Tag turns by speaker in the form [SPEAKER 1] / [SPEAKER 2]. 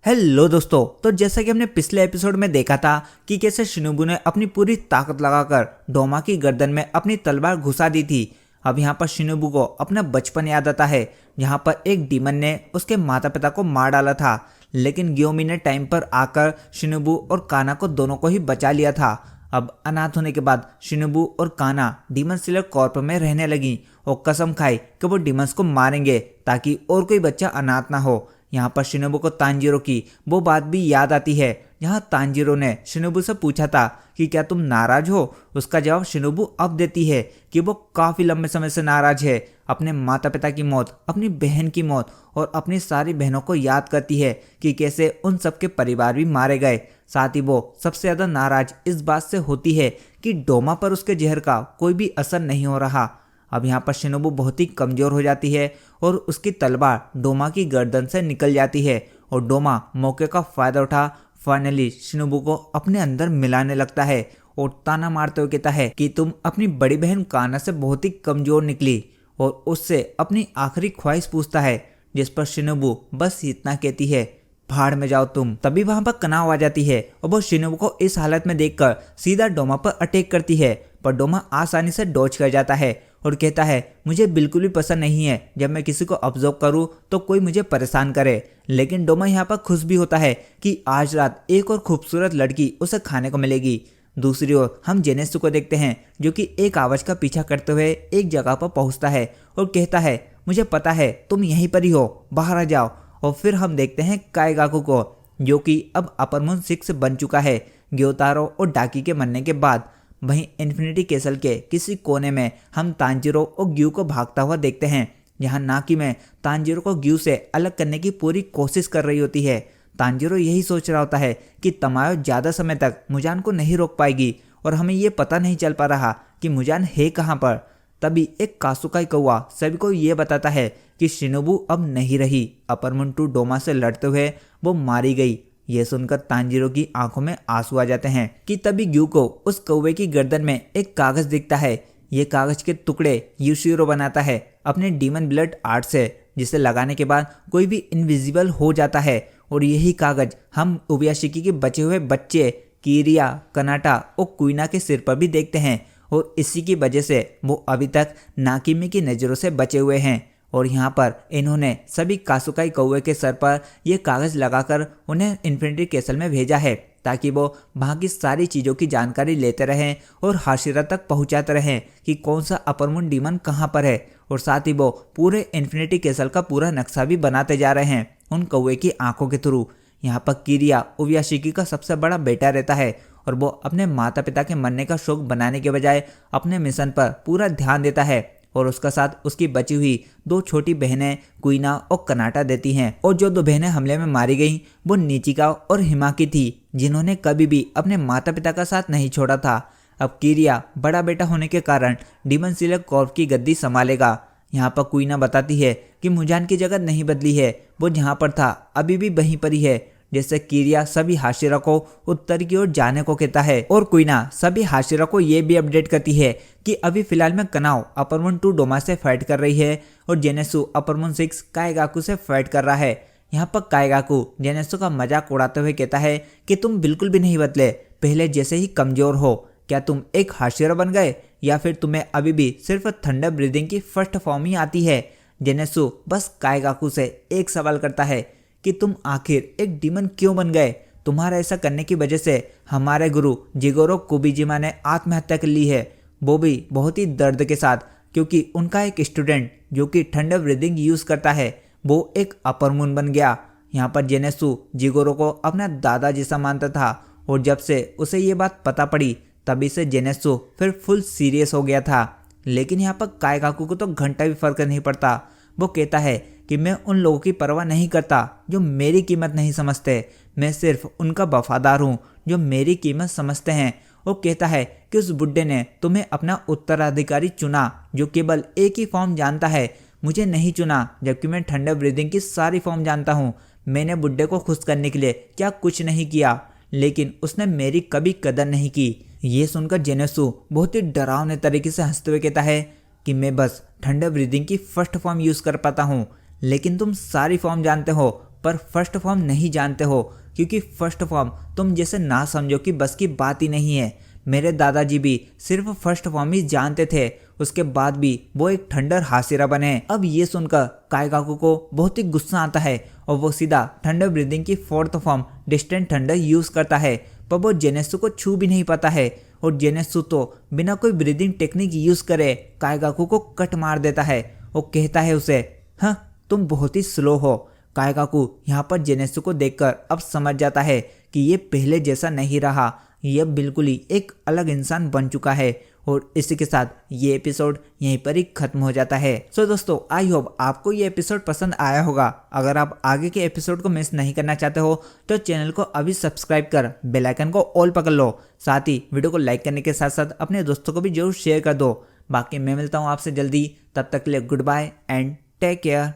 [SPEAKER 1] Hello दोस्तों, तो जैसा कि हमने पिछले एपिसोड में देखा था कि कैसे शिनोबु ने अपनी पूरी ताकत लगाकर डोमा की गर्दन में अपनी तलवार घुसा दी थी। अब यहाँ पर शिनोबु को अपना बचपन याद आता है, जहाँ पर एक डीमन ने उसके माता पिता को मार डाला था, लेकिन ग्योमी ने टाइम पर आकर शिनोबु और काना को दोनों को ही बचा लिया था। अब अनाथ होने के बाद शिनोबु और काना डीमन स्लेयर कॉर्प में रहने लगी और कसम खाई कि वो डीमंस को मारेंगे ताकि और कोई बच्चा अनाथ ना हो। यहाँ पर शिनोबु को तांजीरो की वो बात भी याद आती है, जहाँ तांजीरो ने शिनोबु से पूछा था कि क्या तुम नाराज हो। उसका जवाब शिनोबु अब देती है कि वो काफी लंबे समय से नाराज है। अपने माता पिता की मौत, अपनी बहन की मौत और अपनी सारी बहनों को याद करती है कि कैसे उन सबके परिवार भी मारे गए। साथ ही वो सबसे ज्यादा नाराज इस बात से होती है कि डोमा पर उसके जहर का कोई भी असर नहीं हो रहा। अब यहाँ पर शिनोबु बहुत ही कमजोर हो जाती है और उसकी तलवार डोमा की गर्दन से निकल जाती है और डोमा मौके का फायदा उठा फाइनली शिनोबु को अपने अंदर मिलाने लगता है और ताना मारते हुए कहता है कि तुम अपनी बड़ी बहन काना से बहुत ही कमजोर निकली, और उससे अपनी आखिरी ख्वाहिश पूछता है, जिस पर शिनोबु बस इतना कहती है, भाड़ में जाओ तुम। तभी वहां पर कनाव आ जाती है और वो शिनोबु को इस हालत में देखकर सीधा डोमा पर अटैक करती है, पर डोमा आसानी से डॉज कर जाता है और कहता है, मुझे बिल्कुल भी पसंद नहीं है जब मैं किसी को ऑब्जर्व करूं तो कोई मुझे परेशान करे। लेकिन डोमा यहाँ पर खुश भी होता है कि आज रात एक और खूबसूरत लड़की उसे खाने को मिलेगी। दूसरी ओर हम जेनेसु को देखते हैं, जो कि एक आवाज का पीछा करते हुए एक जगह पर पहुंचता है और कहता है, मुझे पता है तुम यहीं पर ही हो, बाहर आ जाओ। और फिर हम देखते हैं काइगाकू को, जो कि अब अपर मून 6 बन चुका है ग्योतारो और डाकी के मरने के बाद। वहीं इन्फिनिटी कैसल के किसी कोने में हम तांजीरो और ग्यू को भागता हुआ देखते हैं, जहां नाकी में तांजीरो को ग्यू से अलग करने की पूरी कोशिश कर रही होती है। तांजीरो यही सोच रहा होता है कि तमायो ज़्यादा समय तक मुजान को नहीं रोक पाएगी और हमें ये पता नहीं चल पा रहा कि मुजान है कहाँ पर। तभी एक कासुकाई कौवा सभी को ये बताता है कि शिनोबु अब नहीं रही। अपर मून 2 डोमा से लड़ते हुए वो मारी गई। ये सुनकर तांजीरो की आंखों में आंसू आ जाते हैं कि तभी ग्यू को उस कौवे की गर्दन में एक कागज दिखता है। ये कागज के टुकड़े यूशिरो बनाता है अपने डीमन ब्लड आर्ट से, जिसे लगाने के बाद कोई भी इनविजिबल हो जाता है। और यही कागज हम उबयाशिकी के बचे हुए बच्चे कीरिया, कनाटा और कुइना के सिर पर भी देखते हैं, और इसी की वजह से वो अभी तक नाकिमी की नज़रों से बचे हुए हैं। और यहाँ पर इन्होंने सभी कासुकाई कौवे के सर पर यह कागज लगाकर उन्हें इन्फिनिटी कैसल में भेजा है, ताकि वो वहाँ की सारी चीज़ों की जानकारी लेते रहें और हाशिरा तक पहुँचाते रहें कि कौन सा अपर मून डीमन कहाँ पर है। और साथ ही वो पूरे इन्फिनिटी कैसल का पूरा नक्शा भी बनाते जा रहे हैं उन कौवे की आंखों के थ्रू। यहाँ पर किरिया उबयाशिकी का सबसे बड़ा बेटा रहता है और वो अपने माता पिता के मरने का शौक बनाने के बजाय अपने मिशन पर पूरा ध्यान देता है, और उसका साथ उसकी बची हुई 2 छोटी बहनें कुइना और कनाटा देती हैं। और जो 2 बहनें हमले में मारी गईं वो नीचिका और हिमाकी थी, जिन्होंने कभी भी अपने माता पिता का साथ नहीं छोड़ा था। अब किरिया बड़ा बेटा होने के कारण डीमन स्लेयर कॉर्प की गद्दी संभालेगा। यहाँ पर कुइना बताती है कि मुजान की जगह नहीं बदली है, वो जहाँ पर था अभी भी वहीं पर ही है। जैसे किरिया सभी हाशिरा को उत्तर की ओर जाने को कहता है, और कुइना सभी हाशिरा को ये भी अपडेट करती है कि अभी फिलहाल में कनाव अपर मून 2 डोमा से फाइट कर रही है और जेनेसु अपर मून 6 काइगाकू से फाइट कर रहा है। यहाँ पर काइगाकू जेनेसु का मजाक उड़ाते हुए कहता है कि तुम बिल्कुल भी नहीं बदले, पहले जैसे ही कमजोर हो। क्या तुम एक हाशिरा बन गए या फिर तुम्हें अभी भी सिर्फ थंडर ब्रीदिंग की फर्स्ट फॉर्म ही आती है। जेनेसु बस काइगाकू से एक सवाल करता है कि तुम आखिर एक डीमन क्यों बन गए। तुम्हारा ऐसा करने की वजह से हमारे गुरु जिगोरो कुबिजिमा ने आत्महत्या कर ली है, वो भी बहुत ही दर्द के साथ, क्योंकि उनका एक स्टूडेंट जो कि थंडर ब्रीदिंग यूज़ करता है वो एक अपर मून बन गया। यहाँ पर जेनेसु जिगोरो को अपना दादा जैसा मानता था, और जब से उसे ये बात पता पड़ी तभी से जेनेसु फिर फुल सीरियस हो गया था। लेकिन यहाँ पर काइगाकू को तो घंटा भी फर्क नहीं पड़ता। वो कहता है कि मैं उन लोगों की परवाह नहीं करता जो मेरी कीमत नहीं समझते, मैं सिर्फ उनका वफादार हूँ जो मेरी कीमत समझते हैं। वो कहता है कि उस बुड्ढे ने तुम्हें अपना उत्तराधिकारी चुना जो केवल एक ही फॉर्म जानता है, मुझे नहीं चुना, जबकि मैं थंडर ब्रीदिंग की सारी फॉर्म जानता हूँ। मैंने बुड्ढे को खुश करने के लिए क्या कुछ नहीं किया, लेकिन उसने मेरी कभी कदर नहीं की। ये सुनकर जेनेसु बहुत ही डरावने तरीके से हंसते हुए कहता है कि मैं बस थंडर ब्रीदिंग की फर्स्ट फॉर्म यूज़ कर पाता हूँ, लेकिन तुम सारी फॉर्म जानते हो, पर फर्स्ट फॉर्म नहीं जानते हो, क्योंकि फर्स्ट फॉर्म तुम जैसे ना समझो कि बस की बात ही नहीं है। मेरे दादाजी भी सिर्फ फर्स्ट फॉर्म ही जानते थे, उसके बाद भी वो एक थंडर हासिरा बने। अब ये सुनकर काइगाकू को बहुत ही गुस्सा आता है और वो सीधा थंडर ब्रीदिंग की fourth form distant thunder use करता है, पर वो जेनेत्सु को छू भी नहीं पाता है और जेनेत्सु तो बिना कोई ब्रीदिंग टेक्निक यूज करे काइगाकू को कट मार देता है। वो कहता है उसे, हाँ तुम बहुत ही स्लो हो। काइगाकू यहाँ पर जेनेत्सु को देखकर अब समझ जाता है कि ये पहले जैसा नहीं रहा, ये बिल्कुल ही एक अलग इंसान बन चुका है। और इसी के साथ ये एपिसोड यहीं पर ही खत्म हो जाता है। सो दोस्तों, आई होप आपको ये एपिसोड पसंद आया होगा। अगर आप आगे के एपिसोड को मिस नहीं करना चाहते हो तो चैनल को अभी सब्सक्राइब कर बेल आइकन को ऑल पकड़ लो। साथ ही वीडियो को लाइक करने के साथ साथ अपने दोस्तों को भी जरूर शेयर कर दो। बाकी मैं मिलता हूँ आपसे जल्दी, तब तक के लिए goodbye and take care.